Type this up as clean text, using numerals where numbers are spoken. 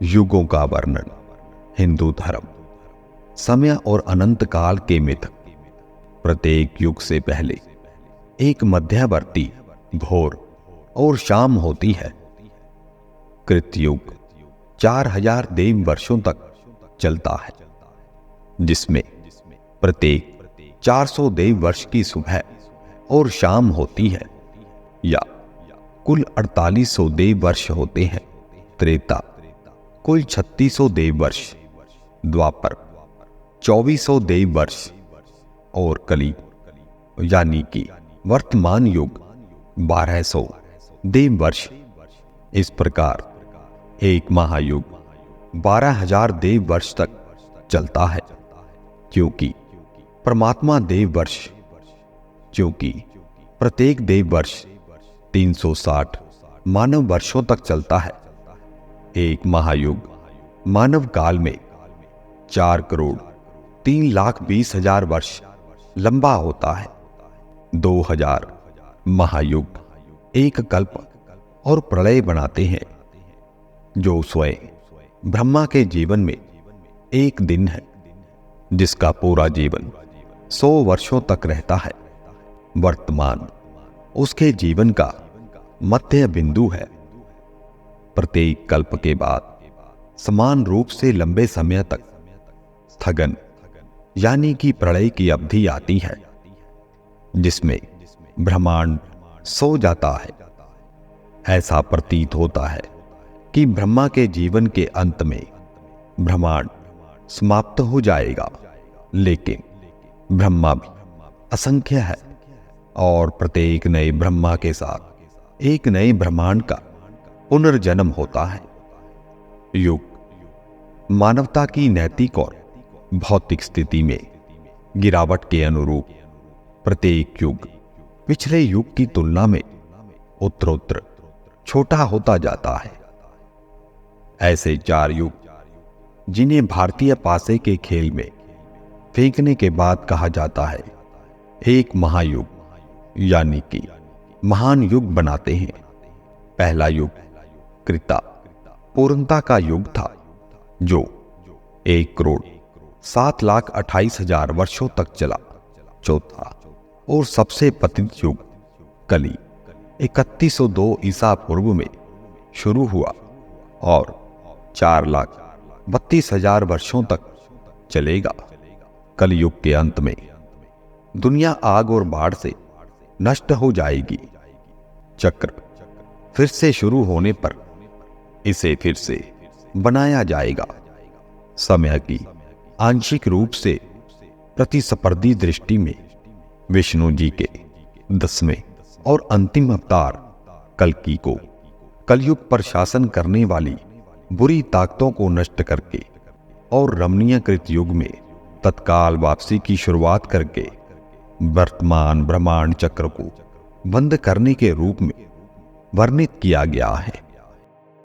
युगों का वर्णन, हिंदू धर्म, समय और अनंत काल के मिथ। प्रत्येक युग से पहले एक मध्यवर्ती भोर और शाम होती है। कृतयुग 4000 देव वर्षों तक चलता है, जिसमें प्रत्येक 400 देव वर्ष की सुबह और शाम होती है, या कुल 4800 देव वर्ष होते हैं। त्रेता कुल 3600 देव वर्ष, द्वापर 2400 देव वर्ष और कली यानी कि वर्तमान युग 1200 देव वर्ष। इस प्रकार एक महायुग 12000 देव वर्ष तक चलता है, क्योंकि परमात्मा देव वर्ष, क्योंकि प्रत्येक देव वर्ष 360 मानव वर्षों तक चलता है। एक महायुग मानव काल में 4,03,20,000 वर्ष लंबा होता है। 2000 महायुग एक कल्प और प्रलय बनाते हैं, जो स्वयं ब्रह्मा के जीवन में एक दिन है, जिसका पूरा जीवन 100 वर्षों तक रहता है। वर्तमान उसके जीवन का मध्य बिंदु है। प्रत्येक कल्प के बाद समान रूप से लंबे समय तक स्थगन यानी कि प्रलय की अवधि आती है, जिसमें ब्रह्मांड सो जाता है। ऐसा प्रतीत होता है कि ब्रह्मा के जीवन के अंत में ब्रह्मांड समाप्त हो जाएगा, लेकिन ब्रह्मा भी असंख्य है और प्रत्येक नए ब्रह्मा के साथ एक नए ब्रह्मांड का पुनर्जन्म होता है। युग मानवता की नैतिक और भौतिक स्थिति में गिरावट के अनुरूप प्रत्येक युग पिछले युग की तुलना में उत्तरोत्तर छोटा होता जाता है। ऐसे 4 युग, जिन्हें भारतीय पासे के खेल में फेंकने के बाद कहा जाता है एक महायुग, यानी कि महान युग बनाते हैं। पहला युग कृता पूर्णता का युग था, जो 1,07,28,000 वर्षों तक चला। चौथा और सबसे पतित युग कली 3102 ईसा पूर्व में शुरू हुआ और 4,32,000 वर्षों तक चलेगा। कलयुग के अंत में दुनिया आग और बाढ़ से नष्ट हो जाएगी। चक्र फिर से शुरू होने पर इसे फिर से बनाया जाएगा। समय की आंशिक रूप से प्रतिस्पर्धी दृष्टि में विष्णु जी के 10वें और अंतिम अवतार कल्कि को कलयुग पर शासन करने वाली बुरी ताकतों को नष्ट करके और रमणीयकृत युग में तत्काल वापसी की शुरुआत करके वर्तमान ब्रह्मांड चक्र को बंद करने के रूप में वर्णित किया गया है।